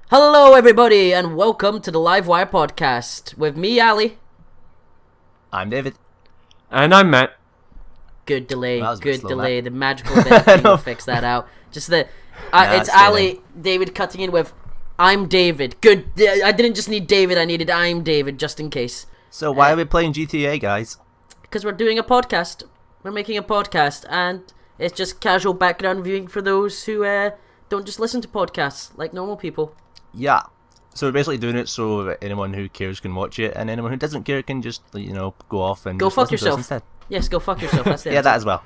Hello everybody and welcome to the LiveWire podcast with me, Ali. I'm David. And I'm Matt. Good delay, good slow, delay. Matt. The magical thing will fix that out. Just the, it's Ali, David cutting in with, I'm David. Good, I didn't just need David, I needed I'm David just in case. So why are we playing GTA, guys? Because we're doing a podcast. We're making a podcast and it's just casual background viewing for those who don't just listen to podcasts like normal people. Yeah. So we're basically doing it so that anyone who cares can watch it, and anyone who doesn't care can just, go off and Go just fuck listen to us yourself. instead. Yes, go fuck yourself. That's the Yeah, that as well.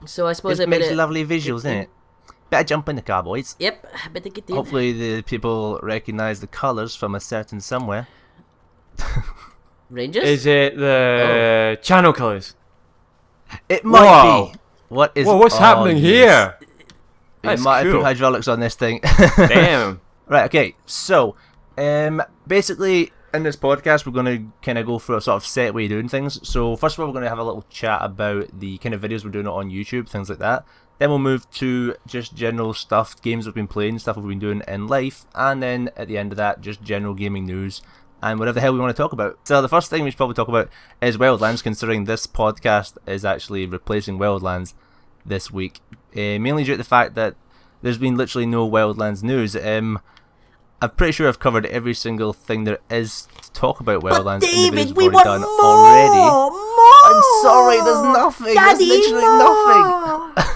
So I suppose It I makes better... lovely visuals, innit? Better jump in the car, boys. Yep, I better get in. Hopefully the people recognise the colours from a certain somewhere. Rangers? Is it the channel colours? It might Whoa. be. What is? Whoa, what's happening here? We That's might have cool. put hydraulics on this thing. Damn. Right, okay, so, basically, in this podcast, we're going to kind of go through a sort of set way of doing things. So, first of all, we're going to have a little chat about the kind of videos we're doing on YouTube, things like that. Then we'll move to just general stuff, games we've been playing, stuff we've been doing in life. And then, at the end of that, just general gaming news and whatever the hell we want to talk about. So, the first thing we should probably talk about is Wildlands, considering this podcast is actually replacing Wildlands this week. Mainly due to the fact that there's been literally no Wildlands news. I'm pretty sure I've covered every single thing there is to talk about Wildlands. But David, in the videos we we've want already done more! already. More! I'm sorry, there's nothing. Daddy, there's literally more! nothing.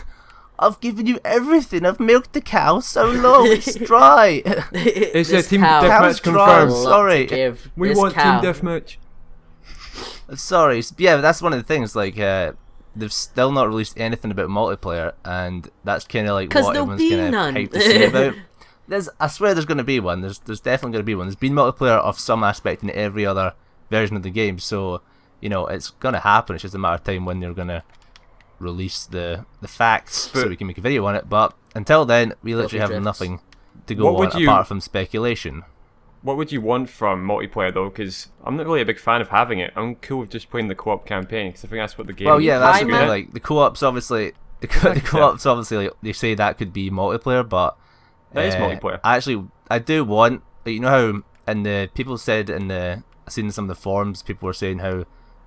I've given you everything. I've milked the cow so long it's dry. Is This a team cow deathmatch Cow's dry. confirmed? will Sorry. to give. We This want cow. team deathmatch. Sorry. Yeah, that's one of the things. Like, they've still not released anything about multiplayer, and that's kind of like 'Cause what there'll everyone's be kind none. of hyped to see about. I swear there's going to be one. There's definitely going to be one. There's been multiplayer of some aspect in every other version of the game, so it's going to happen. It's just a matter of time when they're going to release the facts so we can make a video on it. But until then, we literally have drifts. nothing to go on apart from speculation. What would you want from multiplayer though? Because I'm not really a big fan of having it. I'm cool with just playing the co-op campaign because I think that's what the game. Well, yeah, that's the Hi, thing. man. Like the co-op's obviously the co-op's obviously like, they say that could be multiplayer, but That is multiplayer. I do want, like, how in the people said I've seen in some of the forums, people were saying how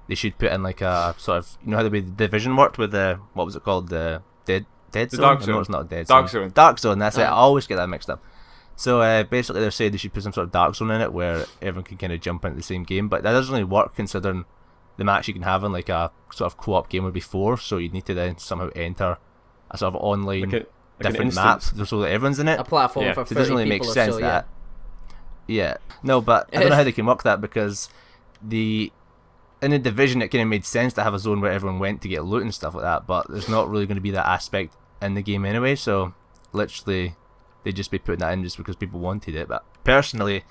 they should put in like a sort of how the way the Division worked with the what was it called, the Dead Zone? Dark No, Zone. it's not Dead Dark Zone. Zone. Dark Zone. That's it. I Oh. always get that mixed up. So basically, they're saying they should put some sort of Dark Zone in it where everyone can kind of jump into the same game, but that doesn't really work considering the match you can have in like a sort of co-op game would be 4, so you need to then somehow enter a sort of online Like an different map instance. so that everyone's in it. A platform Yeah. for So 30 it doesn't really people make or sense so, that. Yeah. No, but I don't know how they can work that because in the Division it kind of made sense to have a zone where everyone went to get loot and stuff like that, but there's not really going to be that aspect in the game anyway, so literally they'd just be putting that in just because people wanted it. But personally,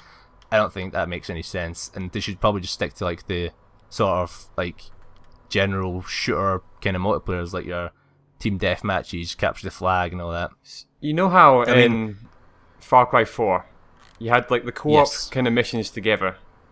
I don't think that makes any sense, and they should probably just stick to like the sort of like general shooter kind of multiplayers, like your team deathmatches, capture the flag and all that. You know how I mean- in Far Cry 4 you had like the co-op Yes. kind of missions together.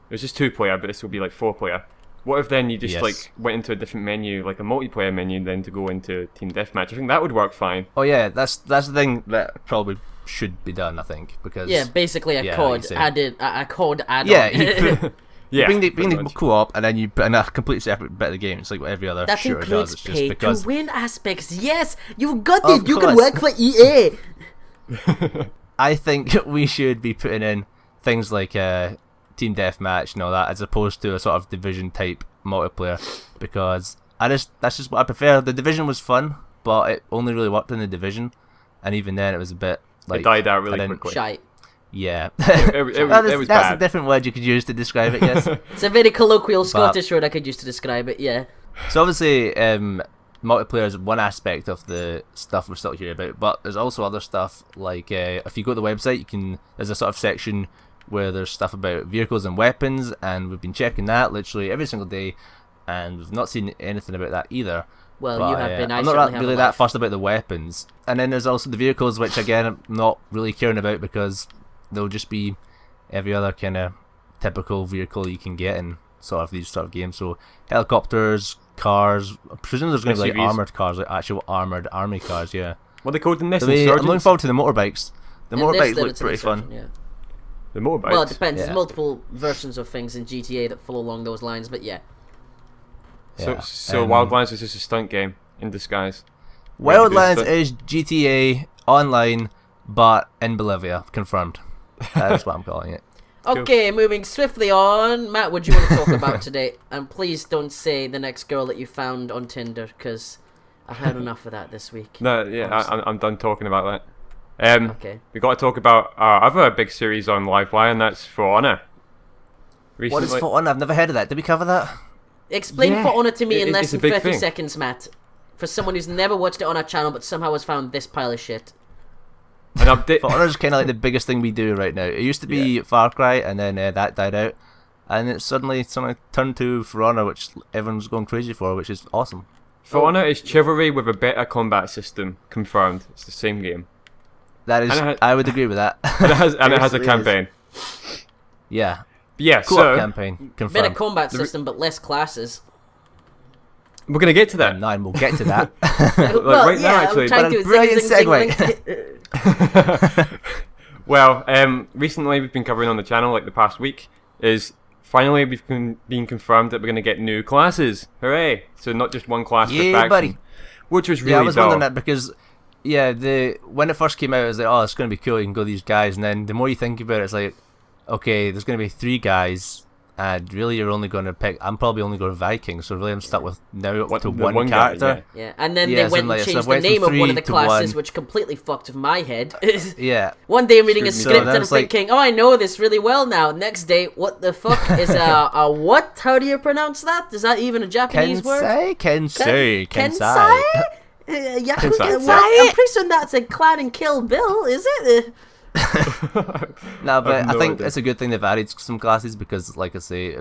It was just 2-player, but this will be like 4-player. What if then you just Yes. like went into a different menu, like a multiplayer menu, then to go into team deathmatch? I think that would work fine. Oh yeah, that's the thing that probably should be done, I think, because Yeah, basically a Yeah, COD like you say. added, a COD add-on. yeah, you put, Yeah, bring the pretty much. co-op and then you put in a complete separate bit of the game. It's like what every other That shooter does. includes It's just pay because to win aspects. Yes, you've got Of this. You can course. work for EA. I think we should be putting in things like team deathmatch and all that, as opposed to a sort of Division type multiplayer, because that's just what I prefer. The Division was fun, but it only really worked in the Division, and even then it was a bit like It died out I really didn't- quickly. Shite. Yeah, It was that's bad. a different word you could use to describe it. Yes. It's a very colloquial Scottish word I could use to describe it. Yeah. So obviously, multiplayer is one aspect of the stuff we're still hearing about, but there's also other stuff like if you go to the website, there's a sort of section where there's stuff about vehicles and weapons, and we've been checking that literally every single day, and we've not seen anything about that either. Well, But, you have been. I I'm certainly not have really a that life. fussed about the weapons, and then there's also the vehicles, which again I'm not really caring about because they'll just be every other kind of typical vehicle you can get in sort of these sort of games. So helicopters, cars. I presume there's going to be like SUVs. armored cars, like actual armored army cars. Yeah. What they called them? I'm looking forward to the motorbikes. The In this, motorbikes then look it's an pretty fun. exception, Yeah. The motorbikes. Well, it depends. Yeah. There's multiple versions of things in GTA that fall along those lines, but yeah. So, Yeah. Wildlands is just a stunt game in disguise. Wildlands is GTA online, but in Bolivia. Confirmed. That's what I'm calling it. Okay, moving swiftly on. Matt, what do you want to talk about today? And please don't say the next girl that you found on Tinder, because I've had enough of that this week. No, yeah, I'm done talking about that. Okay. We got to talk about our other big series on LiveWire, and that's For Honor. What is For Honor? I've never heard of that. Did we cover that? Explain For Honor to me in less it's a than big 30 thing. seconds, Matt. For someone who's never watched it on our channel, but somehow has found this pile of shit. An update. For Honor is kind of like the biggest thing we do right now. It used to be Far Cry, and then that died out, and it suddenly turned to For Honor, which everyone's going crazy for, which is awesome. For Honor is chivalry with a better combat system. Confirmed. It's the same game. That is, I would agree with that. And it has, a Seriously campaign. Yeah. Yeah, Co-op campaign. Confirmed. Better combat system, but less classes. we're gonna get to that. No, and we'll get to that. Well, right now, actually. I'm trying to Brilliant zing, segue. Well, recently we've been covering on the channel, like the past week, is finally we've been confirmed that we're gonna get new classes. Hooray! So not just one class per Yeah, faction, buddy. which was really Yeah, I was dull. wondering that because, when it first came out, it was like, oh, it's going to be cool, you can go these guys, and then the more you think about it, it's like, okay, there's going to be 3 guys, and really you're only going to pick, I'm probably only going to Vikings, so really I'm stuck with now up to the one one guy, character. Yeah, and then Yeah, they went so and so I changed the went from name of one of 3 the to classes, 1. which completely fucked with my head. Yeah. One day I'm reading a So script then and I'm it's like- thinking, oh, I know this really well now. Next day, what the fuck is a what? How do you pronounce that? Is that even a Japanese word? Kensei. Yakuza? What? I'm pretty sure that's a clan in Kill Bill, is it? No, but no I think idea. it's a good thing they've added some classes because, like I say,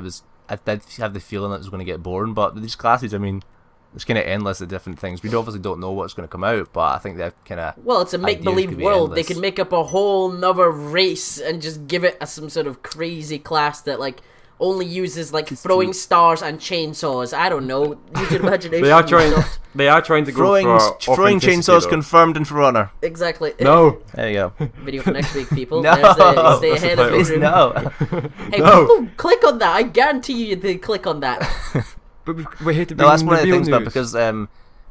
I did have the feeling that it was going to get boring, but these classes, I mean, it's kind of endless at different things. We obviously don't know what's going to come out, but I think they've kind of... Well, it's a make-believe could be world. They endless. could make up a whole nother race and just give it some sort of crazy class that, like, only uses, like, throwing stars and chainsaws. I don't know. Use your imagination. They are trying. Ubisoft. They are trying to go Throwing for chainsaws though. confirmed in For Honor. Exactly. No. There you go. Video for next week, people. No. Stay ahead of Please, it. no. Hey, No. people, click on that. I guarantee you they click on that. But we're here to No, that's bring one of the real things, but news. because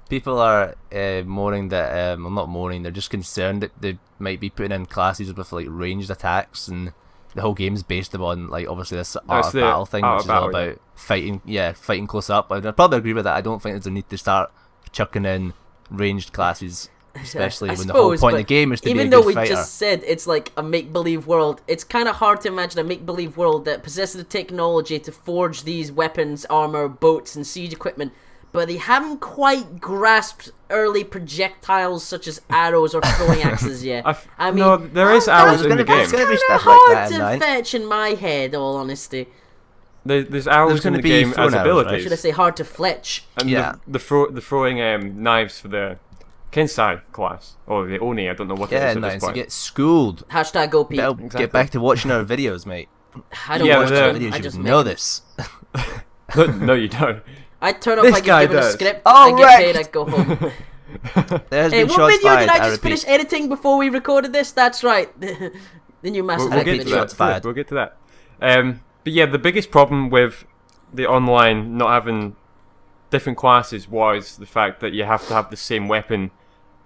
people are moaning that, well, not moaning, they're just concerned that they might be putting in classes with like ranged attacks, and the whole game's based upon like obviously this art of the battle thing, art which of is all battle, yeah. about fighting close up. I'd probably agree with that. I don't think there's a need to start chucking in ranged classes, especially I when the whole suppose, point of but the game is to be a even good though we fighter. just said it's like a make-believe world, it's kind of hard to imagine a make-believe world that possesses the technology to forge these weapons, armor, boats, and siege equipment, but they haven't quite grasped early projectiles such as arrows or throwing axes yet. I mean, no, there is arrows in the game. There's gonna be kind of stuff like hard that in to mine. fetch in my head, all honesty. There's arrows in gonna the be game thrown as arrows, abilities. right? Should I say hard to fletch? And Yeah. the throwing knives for the Kensai class or the Oni. I don't know what it Yeah, is at nice. this You point. get schooled. Hashtag OP. Better Exactly. get back to watching our videos, mate. I don't Yeah, watch the them. Videos, I you just would make know them. this. No, you don't. I turn up, This I get guy given a does. script, Oh, I get paid, I wrecked. go home. There's Hey, been what shots video fired. did I just repeat. finish editing before we recorded this? That's right. The new Mass We'll Effect get to video. shots fired. We'll get to that. But yeah, the biggest problem with the online not having different classes was the fact that you have to have the same weapon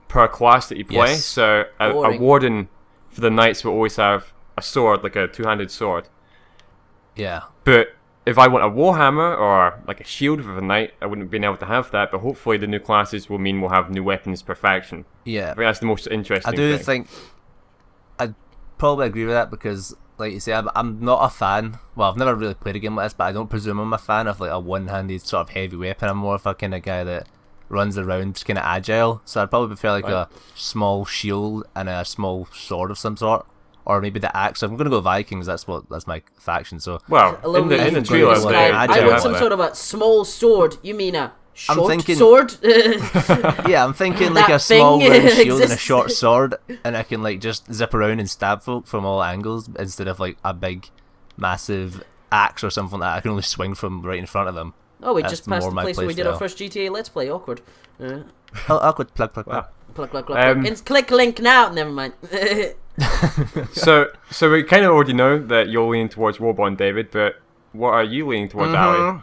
per class that you play. Yes. So a Boring. warden for the knights will always have a sword, like a two-handed sword. Yeah. But if I want a warhammer or like a shield for a knight, I wouldn't have been able to have that. But hopefully the new classes will mean we'll have new weapons per faction. Yeah. I think that's the most interesting I do thing. think I'd probably agree with that because, like you say, I'm not a fan. Well, I've never really played a game like this, but I don't presume I'm a fan of like a one-handed sort of heavy weapon. I'm more of a kind of guy that runs around just kind of agile. So I'd probably prefer like a small shield and a small sword of some sort, or maybe the axe. I'm gonna go Vikings. That's my faction. So Well, Allow in the me in the to trailer, describe- I I do want have some that. sort of a small sword. You mean a short thinking- sword? yeah, I'm thinking like That a small thing round shield and a exists. short sword, and I can like just zip around and stab folk from all angles instead of like a big, massive axe or something that I can only swing from right in front of them. Oh, we That's just passed more the my place where we did our playstyle. first GTA Let's Play. Awkward. I'll quit plug. Wow. Click. Click link now. Never mind. So we kind of already know that you're leaning towards Warbond, David, but what are you leaning towards, Ali?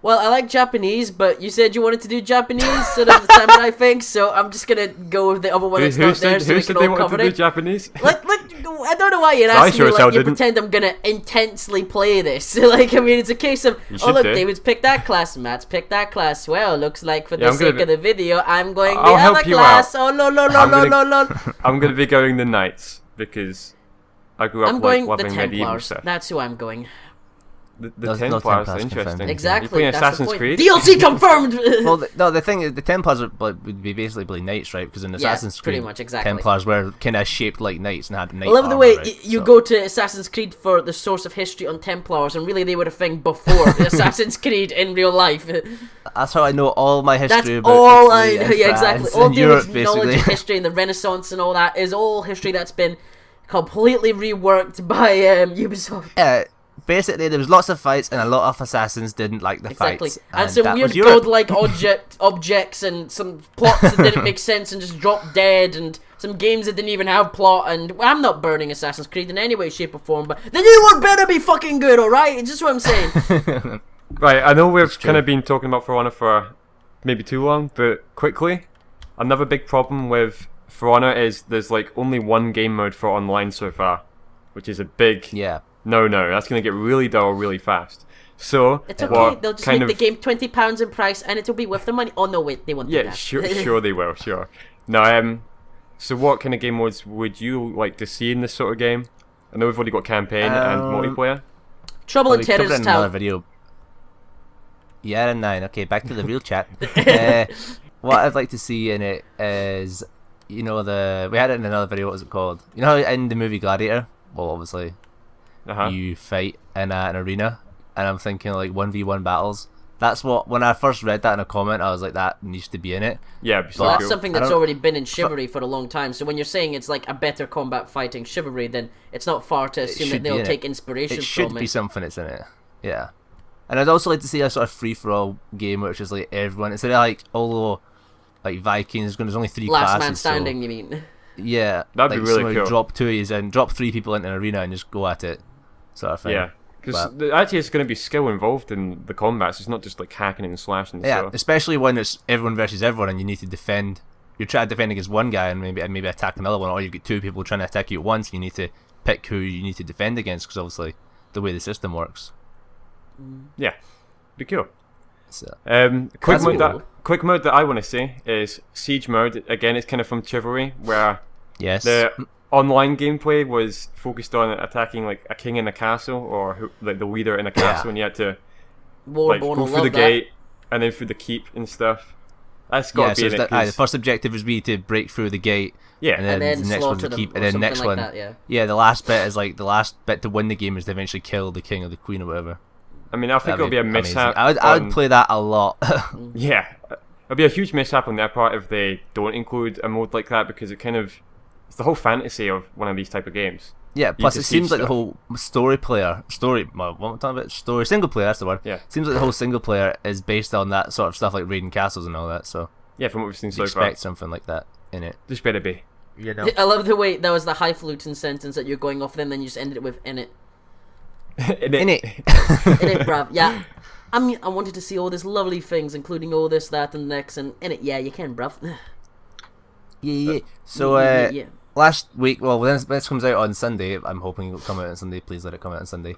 Well, I like Japanese, but you said you wanted to do Japanese, sort of the samurai thing, so I'm just gonna go with the other one that's not there, so we can all cover it. Who said they wanted to do Japanese? Like, I don't know why you're asking me, like, you didn't. pretend I'm gonna intensely play this. Like, I mean, it's a case of, oh look, David's picked that class, Matt's picked that class. Well, looks like for the sake of the video, I'm going the other class. Oh, no. I'm gonna be going the Knights, because I grew up loving medieval stuff. That's who I'm going. The Templars, interesting. Exactly. You're playing Assassin's Creed? DLC confirmed! Well, the thing is, the Templars would be basically knights, right? Because in Assassin's Creed, pretty much, exactly. Templars were kind of shaped like knights and had knight I love the armor, way right? you go to Assassin's Creed for the source of history on Templars, and really they were a thing before Assassin's Creed in real life. That's how I know all my history. That's about all I Italy know. Yeah, exactly. France All and the Europe, knowledge of history and the Renaissance and all that is all history that's been completely reworked by Ubisoft. Yeah. Basically, there was lots of fights, and a lot of assassins didn't like the fights. And some weird godlike objects, and some plots that didn't make sense and just dropped dead, and some games that didn't even have plot. And I'm not burning Assassin's Creed in any way, shape, or form, but the new one better be fucking good, alright? It's just what I'm saying. Right, I know we've kind of been talking about For Honor for maybe too long, but quickly, another big problem with For Honor is there's like only one game mode for online so far, which is a big... Yeah. No, that's going to get really dull really fast. So, it's okay, they'll just make the game £20 in price and it'll be worth the money. Oh no, wait, they won't do that. Yeah, sure they will, sure. No, so what kind of game modes would you like to see in this sort of game? I know we've already got campaign and multiplayer. Trouble in Terrorist Town. Video. Yeah, and 9. Okay, back to the real chat. What I'd like to see in it is, we had it in another video, what was it called? You know how in the movie Gladiator? Well, obviously... You fight in an arena, and I'm thinking like 1v1 battles. That's what, when I first read that in a comment, I was like, that needs to be in it. Yeah, but that's something that's already been in Chivalry for a long time. So when you're saying it's like a better combat fighting Chivalry, then it's not far to assume that they'll take inspiration from it. It should be something that's in it. Yeah. And I'd also like to see a sort of free-for-all game, which is like everyone, instead of like, although like Vikings, there's only 3 classes. Last man standing, you mean? Yeah. That'd be really cool. Drop 3 people into an arena and just go at it. Sort of thing. Yeah, because actually it's going to be skill involved in the combats. It's not just like hacking and slashing. Yeah, especially when it's everyone versus everyone, and you need to defend. You're trying to defend against one guy and maybe attack another one, or you've got 2 people trying to attack you at once. And you need to pick who you need to defend against, because obviously the way the system works. Yeah, be cool. So, quick mode that I want to see is Siege mode. Again, it's kind of from Chivalry, where the online gameplay was focused on attacking like a king in a castle, or like the leader in a castle, and you had to go through the gate and then through the keep and stuff. That's got to be in it. The first objective was to break through the gate. Yeah, and then the next one's the keep, and then the next one. Yeah, the last bit is like the last bit to win the game is to eventually kill the king or the queen or whatever. I mean, I think it'll be a mishap. I would play that a lot. Yeah, it'll be a huge mishap on their part if they don't include a mode like that, because it's the whole fantasy of one of these type of games. Yeah, plus it seems like the whole single player, that's the word. Yeah. Seems like the whole single player is based on that sort of stuff, like raiding castles and all that, so... Yeah, from what we've seen so far. Expect something like that in it. Just better be. I love the way that was the highfalutin sentence that you're going off, and then you just ended it with, in it. In it. In it, bruv, yeah. I mean, I wanted to see all these lovely things, including all this, that, and the next, and in it, yeah, you can, bruv. Yeah. So, last week, well, when this comes out on Sunday, I'm hoping it will come out on Sunday, please let it come out on Sunday.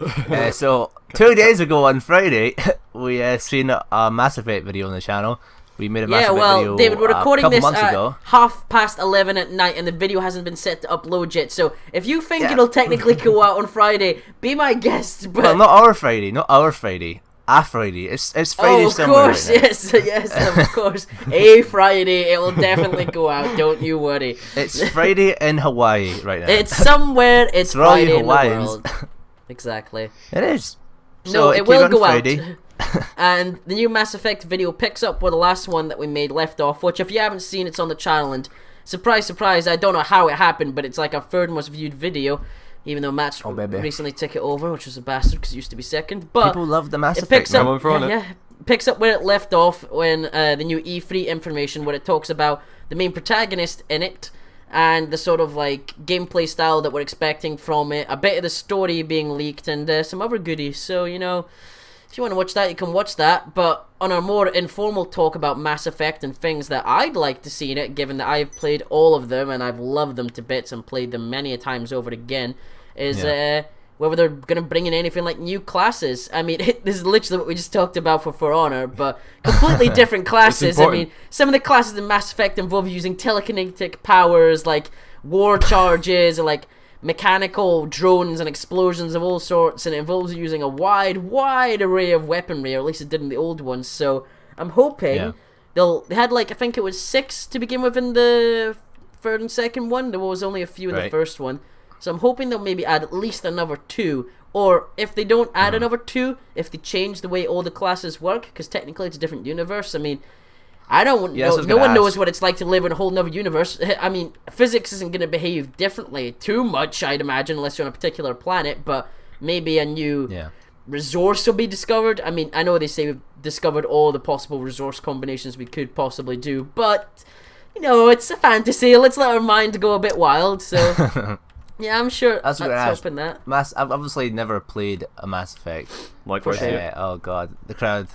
So, 2 days ago on Friday, we seen a Mass Effect video on the channel. We made a Mass Effect video David, we're recording this at ago. 11:30 at night, and the video hasn't been set to upload yet, so if you think it'll technically go out on Friday, be my guest, but... Well, not our Friday. A Friday. It's Friday somewhere. Of course, right yes, of course. A Friday, it will definitely go out, don't you worry. It's Friday in Hawaii right now. It's somewhere, it's Friday in the world. Exactly. It is. So it will go Friday. Out. And the new Mass Effect video picks up where the last one that we made left off, which if you haven't seen, it's on the channel, and surprise, surprise, I don't know how it happened, but it's like our 3rd most viewed video. Even though Matt's recently took it over, which was a bastard because it used to be 2nd. But people love the Mass Effect. Picks up, picks up where it left off when the new E3 information, where it talks about the main protagonist in it, and the sort of like gameplay style that we're expecting from it, a bit of the story being leaked, and some other goodies. So, you know, if you want to watch that, you can watch that. But on our more informal talk about Mass Effect and things that I'd like to see in it, given that I've played all of them and I've loved them to bits and played them many a times over again, is whether they're going to bring in anything like new classes. I mean, this is literally what we just talked about for Honor, but completely different classes. I mean, some of the classes in Mass Effect involve using telekinetic powers, like war charges, or like mechanical drones and explosions of all sorts, and it involves using a wide array of weaponry, or at least it did in the old ones. So I'm hoping they had, like, I think it was 6 to begin with in the third and second one. There was only a few in the first one. So I'm hoping they'll maybe add at least another 2, or if they don't add another 2, if they change the way all the classes work, because technically it's a different universe. I mean, I don't know. No one knows what it's like to live in a whole nother universe. I mean, physics isn't going to behave differently too much, I'd imagine, unless you're on a particular planet, but maybe a new resource will be discovered. I mean, I know they say we've discovered all the possible resource combinations we could possibly do, but, you know, it's a fantasy. Let's let our mind go a bit wild, so... Yeah, I'm sure that's hoping that. I've obviously never played a Mass Effect. Likewise, oh god, the crowd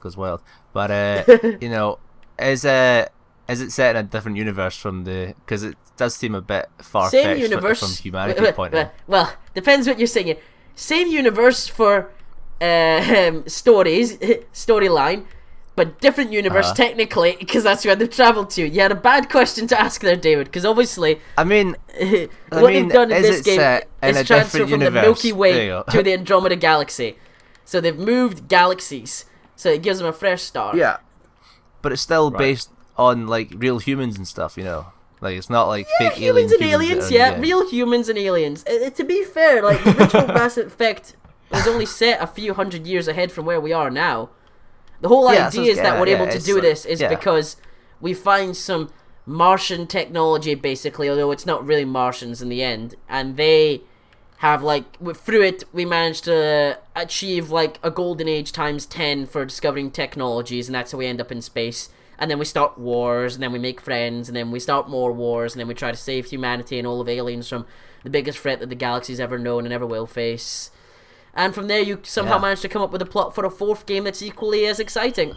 goes wild. But you know, is it set in a different universe from the? Because it does seem a bit far-fetched from humanity's point of view. Well, depends what you're saying. Same universe for storyline. But different universe, technically, because that's where they've travelled to. You had a bad question to ask there, David, because obviously... I mean, what they've done in this game is transfer from the Milky Way to the Andromeda Galaxy. So they've moved galaxies, so it gives them a fresh start. Yeah. But it's still based on, like, real humans and stuff, you know? Like, it's not like fake humans and aliens, real humans and aliens. To be fair, like, the original Mass Effect was only set a few hundred years ahead from where we are now. The whole idea is that we're able to do this is because we find some Martian technology, basically, although it's not really Martians in the end, and they have, like, through it, we managed to achieve, like, a golden age times 10 for discovering technologies, and that's how we end up in space. And then we start wars, and then we make friends, and then we start more wars, and then we try to save humanity and all of aliens from the biggest threat that the galaxy's ever known and ever will face. And from there, you somehow managed to come up with a plot for a 4th game that's equally as exciting.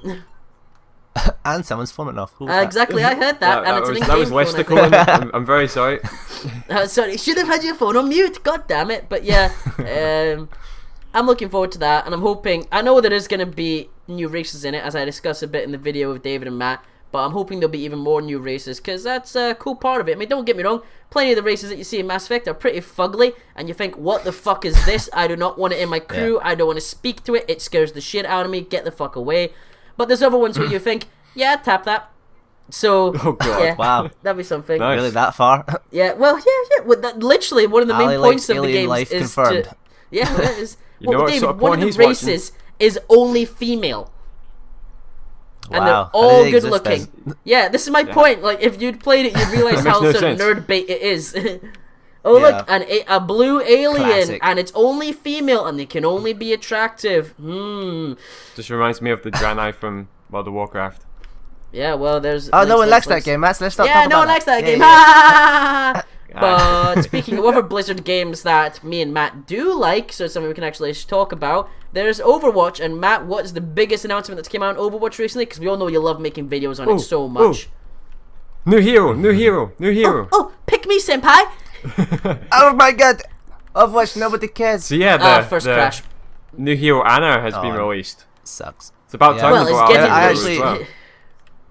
And someone's fun enough. Exactly, I heard that. And it's an that was Lester calling. I'm very sorry. Sorry, should have had your phone on mute. God damn it. But yeah, I'm looking forward to that. And I'm hoping... I know there is going to be new races in it, as I discussed a bit in the video with David and Matt. But I'm hoping there'll be even more new races, because that's a cool part of it. I mean, don't get me wrong, plenty of the races that you see in Mass Effect are pretty fugly, and you think, what the fuck is this? I do not want it in my crew, I don't want to speak to it, it scares the shit out of me, get the fuck away. But there's other ones where you think, yeah, tap that. So, wow. That'd be something. Nice. Really that far? Yeah, well, well, that, literally, one of the main points of the game is confirmed. Yeah, well, it is. David, one of the races is only female. And they're all good looking. Yeah, this is my point. Like, if you'd played it, you'd realize how sort of nerd bait it is. Look, a blue alien, and it's only female, and they can only be attractive. Just reminds me of the Draenei from World of Warcraft. Yeah, well, there's... Oh, no one likes that game, Matt. Let's stop talking about no one likes that game. But speaking of other Blizzard games that me and Matt do like, so it's something we can actually talk about, there's Overwatch. And Matt, what is the biggest announcement that's came out on Overwatch recently? Because we all know you love making videos on it so much. New hero. Oh, pick me, senpai. Oh my god. Overwatch, nobody cares. So yeah, first crash. New hero Anna has been released. Sucks. It's about time to go out getting released.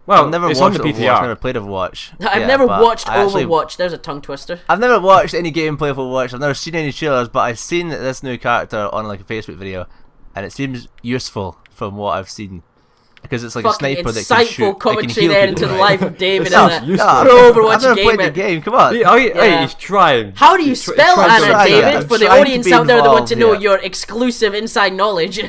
Well, I've never it's watched on the Overwatch. PTR. I've never played Overwatch. I've never watched Overwatch. There's a tongue twister. I've never watched any gameplay of Overwatch. I've never seen any trailers, but I've seen this new character on like a Facebook video, and it seems useful from what I've seen. Because it's like a sniper that can shoot. Insightful commentary there into the life of David. Pro Overwatch I've never gamer. played the game. Come on. Hey, he's trying. How do you spell Anna, David? For the audience out there that want to know your your exclusive inside knowledge.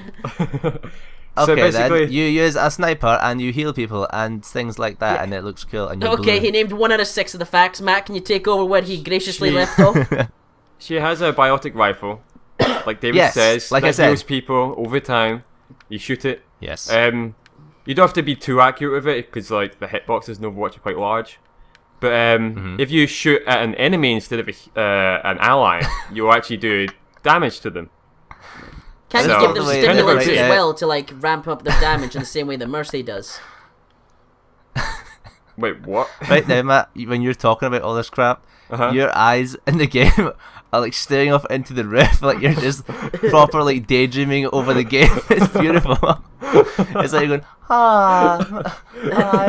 Okay, so basically, then you use a sniper and you heal people and things like that, and it looks cool. And you're okay, blue. he named 1 out of 6 of the facts. Matt, can you take over where he graciously left off? She has a biotic rifle, like David says, like that I said. heals people over time. You shoot it. Yes. You don't have to be too accurate with it, because like the hitboxes in Overwatch are quite large. But if you shoot at an enemy instead of an ally, you'll actually do damage to them. Can you give them stimulants as well to like ramp up their damage in the same way that Mercy does? Wait, what? Right now, Matt, when you're talking about all this crap, your eyes in the game are like staring off into the roof, like you're just proper like daydreaming over the game. It's beautiful. It's like you're going,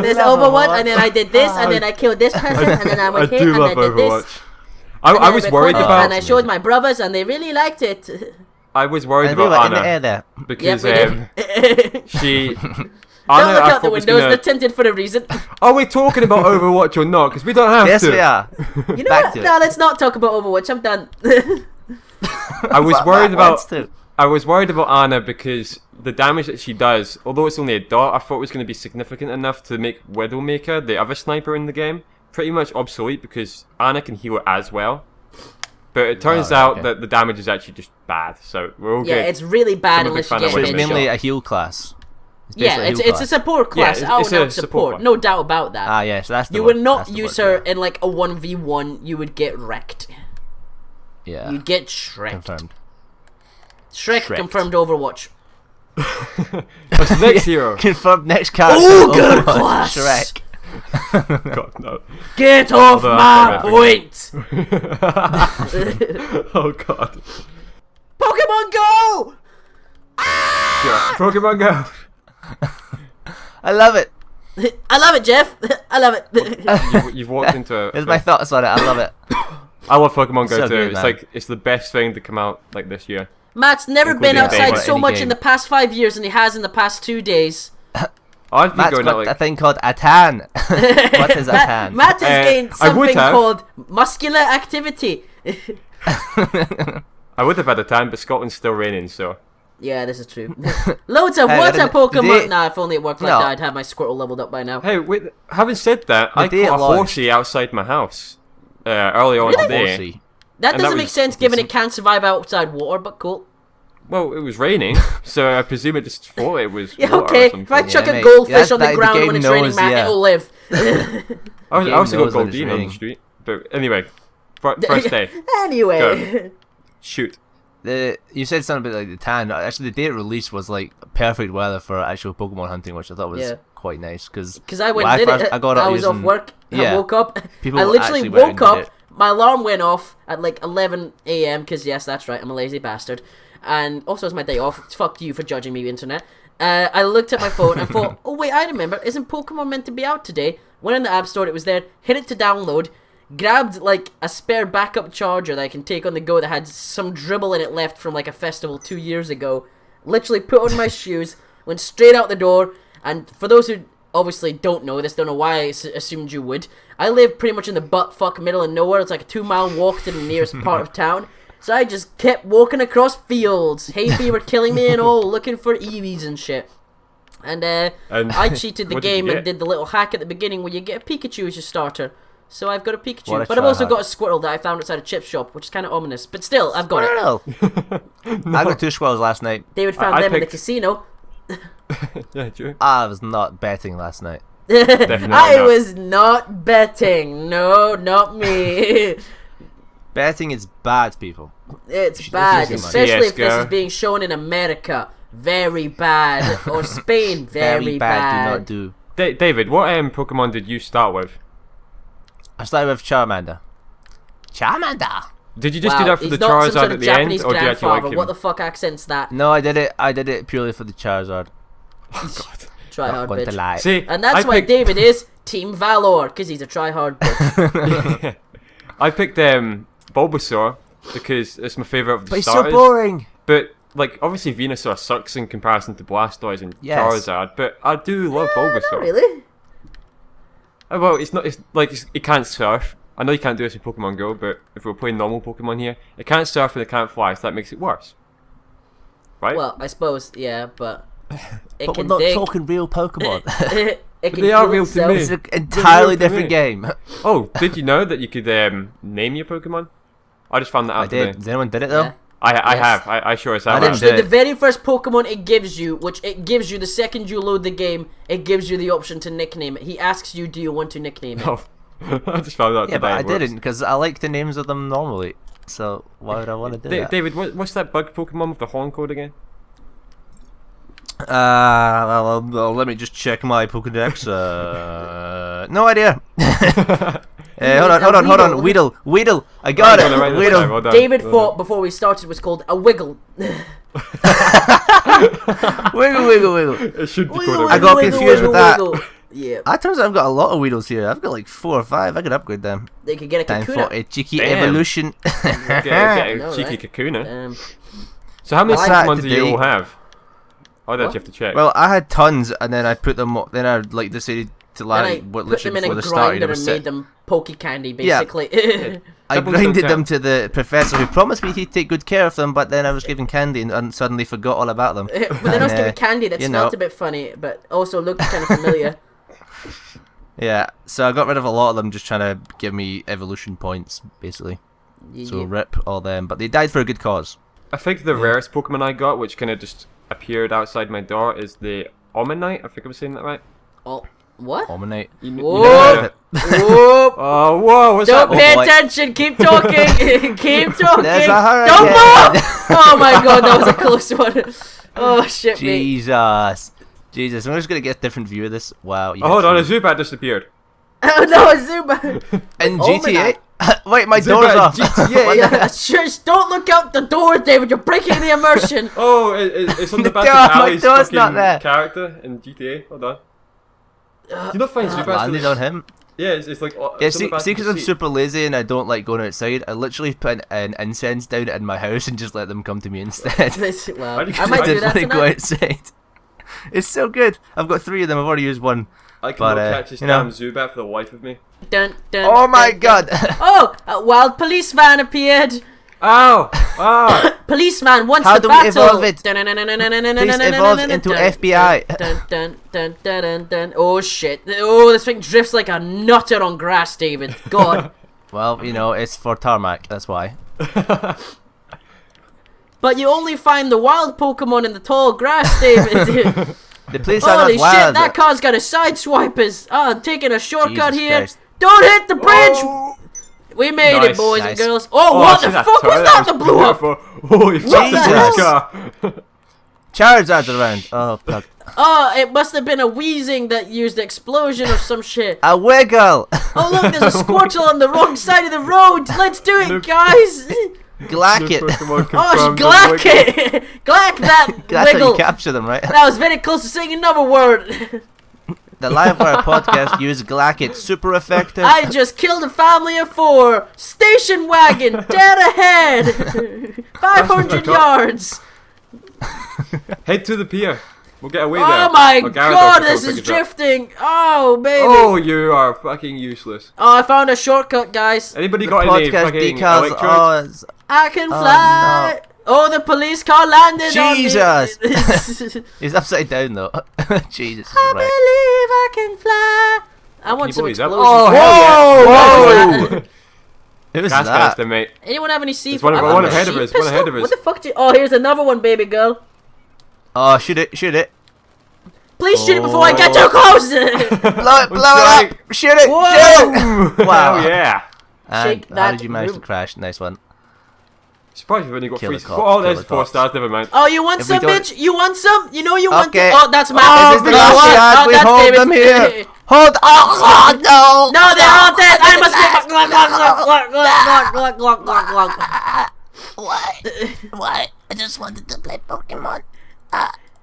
this Overwatch, and then I did this, and then I killed this person, and then I went here, and I did this. I was worried about, and I showed my brothers, and they really liked it. I was worried about Anna because she. Don't look out the windows, they're tinted for a reason. Are we talking about Overwatch or not? Because we don't have to. Yes, we are. You know what? No, let's not talk about Overwatch. I'm done. I was worried about Anna because the damage that she does, although it's only a dot, I thought it was going to be significant enough to make Widowmaker, the other sniper in the game, pretty much obsolete because Anna can heal it as well. But it turns out that the damage is actually just bad, so we're all good. Yeah, it's really bad unless you get It's mainly a heal class. It's a support class. Out and out support. No doubt about that. So that's the You would not use her in like a 1v1. You would get wrecked. Yeah. You'd get Shreked. Confirmed. Shrek confirmed Overwatch. What's the next hero? Confirmed next character. Ogre class. Shrek. God, no. Get off my point! Oh god. Pokemon Go! Yeah, Pokemon Go. I love it. I love it, Jeff. I love it. You've walked into a... Here's my thoughts on it. I love it. I love Pokemon Go so too. Good, it's man. like it's the best thing to come out like this year. Matt's never been outside so much game. in the past 5 years than he has in the past 2 days. I've been Matt's going got out like a thing called a tan. What is a tan? Matt has gained something called muscular activity. I would have had a tan, but Scotland's still raining, so... Yeah, this is true. Loads of water Pokemon. Nah, if only it worked like that, I'd have my Squirtle leveled up by now. Hey, wait, having said that, I caught a horsey outside my house early on today. That doesn't make sense given it can't survive outside water, but cool. Well, it was raining, so I presume it just thought it was yeah, water okay. or something. If I chuck a goldfish on the ground when it's raining, Matt, it'll live. I also got Goldine on the street. But anyway, first day. Anyway. Go. Shoot. You said something about like the tan. Actually, the day it released was like perfect weather for actual Pokemon hunting, which I thought was quite nice. Because I went and did it. I was off work. I woke up. I literally woke up. My alarm went off at like 11 a.m. Because yes, that's right, I'm a lazy bastard. And also it's my day off. Fuck you for judging me, internet. I looked at my phone and thought, oh wait, I remember. Isn't Pokemon meant to be out today? Went in the App Store. It was there. Hit it to download. Grabbed like a spare backup charger that I can take on the go that had some dribble in it left from like a festival 2 years ago. Literally put on my shoes, went straight out the door, and for those who obviously don't know this, don't know why I assumed you would, I live pretty much in the butt-fuck middle of nowhere. It's like a 2-mile walk to the nearest part of town. So I just kept walking across fields, hay fever killing me and all, looking for Eevees and shit. And I cheated the game and did the little hack at the beginning where you get a Pikachu as your starter. So I've got a Pikachu, but I've also got a Squirtle that I found outside a chip shop, which is kind of ominous. But still, I've got it. I got 2 squirrels last night. David found them in the casino. Yeah, true. I was not betting last night. I was not betting. No, not me. Betting is bad, people. It's bad, especially if this is being shown in America. Very bad. Or Spain. Very bad. Do not do. David, what Pokemon did you start with? I started with Charmander. Charmander! Did you just do that for the Charizard at the end, or did you actually like him? What the fuck accent's that? No, I did it purely for the Charizard. Oh god. Try hard, bitch. Lie. See, and that's why David is Team Valor, because he's a try-hard bitch. I picked Bulbasaur because it's my favourite of the But starters. he's so boring. But like, obviously Venusaur sucks in comparison to Blastoise and Charizard, but I do love Bulbasaur. Not really. Well, it's like it can't surf. I know you can't do this in Pokemon Go, but if we're playing normal Pokemon here, it can't surf and it can't fly, so that makes it worse. Right? Well, I suppose, yeah, but but we're not talking real Pokemon. They are real to me. It's an entirely different game. Oh, did you know that you could name your Pokemon? I just found that out today. Does anyone did it though? Yeah. I have. I sure as hell have. Actually, the very first Pokemon it gives you, which it gives you the second you load the game, it gives you the option to nickname it. He asks you, do you want to nickname it? Oh, I just found out Yeah, today. but I didn't because I like the names of them normally. So why would I want to do that? David, what's that bug Pokemon with the horn code again? Well, let me just check my Pokedex. No idea. Hold on. Weedle. I got it. Weedle. David thought before we started was called a wiggle. Wiggle. It should be Wiggle, called I got confused with that. wiggle. Yeah. It turns out I've got a lot of Weedles here. I've got like 4 or 5. I could upgrade them. They could get a Time for Kakuna. a cheeky Damn. evolution. Get a know, cheeky right? Kakuna. So how many What's that Pokemon do you today? all have? Oh, that What? you have to check. Well, I had tons, and then I put them. Then I like decided to Then I what put them literally in before a they started. grinder I was and set. made them Poke Candy, Yeah. basically. I Double grinded don't them count. to the professor who promised me he'd take good care of them, but then I was given candy and suddenly forgot all about them. But they're not And, giving candy that you smelled know. a bit funny, but also looked kind of familiar. Yeah, so I got rid of a lot of them, just trying to give me evolution points, basically. So Yeah. rip all them, but they died for a good cause. I think the rarest Pokemon I got, which kind of just appeared outside my door, is the Omanyte. I think I'm saying that right. Oh, what? Omanite. You Whoa. know- Whoop. Oh, whoa! What's Don't that? pay boy. attention. Keep talking. Keep talking. There's a Don't hurricane. move. Oh my god, that was a close one. Oh shit, mate. Jesus, I'm just gonna get a different view of this. Wow. Oh, hold on, a Zubat disappeared. Oh no, a Zubat. In Oh, GTA? Wait, my Zubat door's off. GTA, What yeah. the heck? Shush, don't look out the door, David. You're breaking the immersion. Oh, it's on the back God, of my Ali's door's fucking not there. character in GTA. Hold on. Do you not find Zubat? Landed on him. Yeah, it's like. Yeah, it's on the back see, of the because I'm seat. super lazy and I don't like going outside, I literally put an incense down in my house and just let them come to me instead. Wow. Why do you I might I do didn't that want to go tonight. outside. It's so good. I've got 3 of them. I've already used 1. I cannot but, catch this you know. damn Zubat for the life of me. Dun, dun, Oh my dun, dun. god! Oh, a wild police van appeared. Ow! Ah! Policeman wants How the do we battle. evolve it? Please evolve into FBI. Dun, dun, dun, dun, dun, dun. Oh shit! Oh, this thing drifts like a nutter on grass, David. God. Well, you know, it's for tarmac. That's why. But you only find the wild Pokemon in the tall grass, David. The police are Holy not shit! wild. That car's got a sideswipers. Oh, I'm taking a shortcut Jesus here. Christ. Don't hit the bridge. Oh. We made it, Nice. boys Nice. and girls. Oh, what the shit, fuck was that that blew up? Holy fuck, What the the police hell? car! Charizard's around. Oh, fuck. Oh, it must have been a wheezing that used explosion or some shit. A wiggle! Oh look, there's a Squirtle on the wrong side of the road. Let's do it, Look. guys. Glack New it! Pokemon Oh, confirmed glack on Wiggle. it. Glack that That's how wiggle. you capture them, right? That was very close to saying another word. The LiveWire podcast used Glack it. Super effective. I just killed a family of 4. Station wagon, dead ahead. 500 yards. Head to the pier. We'll get away Oh there. my Or Gyarados god, will this pick is us up. drifting. Oh, baby. Oh, you are fucking useless. Oh, I found a shortcut, guys. Anybody The got any podcast fucking decals. electrodes? Oh, it's- I can Oh, fly. Oh, the police car landed Jesus. on me. he's upside down though. Jesus. I Right. believe I can fly. I want you some believe that? explosions. Oh, hell yeah. What was that? Who was Gas that? tester, mate. Anyone have any C4? There's one I one found a ahead of sheep us, one ahead pistol? of us. What the fuck? Oh, here's another one, baby girl. Oh, shoot it! Shoot it! Please shoot it before I get too close. Blow it! Blow I'm it up! trying. Shoot it! Whoa. Shoot it! Wow. Hell yeah. And Shake how that did you manage to room. crash? Nice one. Surprised you've only got Kill 3 the cops, Oh, kill there's the 4 cops. stars, never mind. Oh, you want If we some, don't- bitch? You want some? You know you want Okay. it. Oh, that's Matt. Oh, This is the no, last what? shot. Oh, We that's hold David. them here. Hold! Oh, no! No, they're all dead. I must get my glug, glug, glug, glug, glug, glug, glug, glug. What? I just wanted to play Pokemon.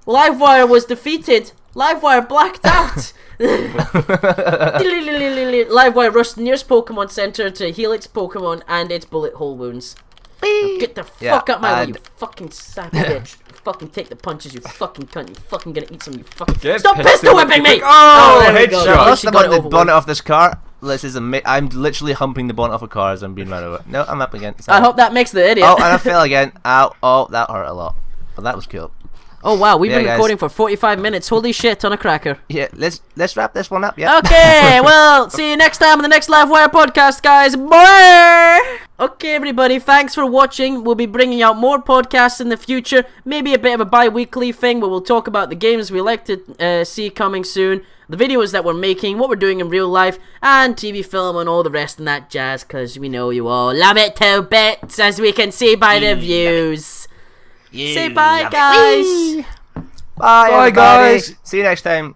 LiveWire was defeated. LiveWire blacked out. LiveWire rushed the nearest Pokemon Center to heal its Pokemon and its bullet hole wounds. Get the Yeah, fuck up my way, and- you fucking sappy bitch. Fucking take the punches, you fucking cunt. You fucking gonna eat some, you fucking... Get Stop pistol pistol whipping me! Oh, there we go. headshot. At Plus, least you I'm got on it the over bonnet with. off this car. This is I'm literally humping the bonnet off a car as I'm being run over. No, I'm up again. I Sorry. hope that makes the idiot. Oh, and I fell again. Ow! Oh, that hurt a lot. But that was cool. Oh wow, we've Yeah, been guys. recording for 45 minutes. Holy shit, on a cracker. Yeah, let's wrap this one up. Yeah. Okay, well, see you next time on the next LiveWire podcast, guys. Bye! Okay, everybody, thanks for watching. We'll be bringing out more podcasts in the future. Maybe a bit of a bi-weekly thing where we'll talk about the games we like to see coming soon, the videos that we're making, what we're doing in real life, and TV, film, and all the rest and that jazz, because we know you all love it 2 bits, as we can see by the views. Say bye, guys. Bye, guys. See you next time.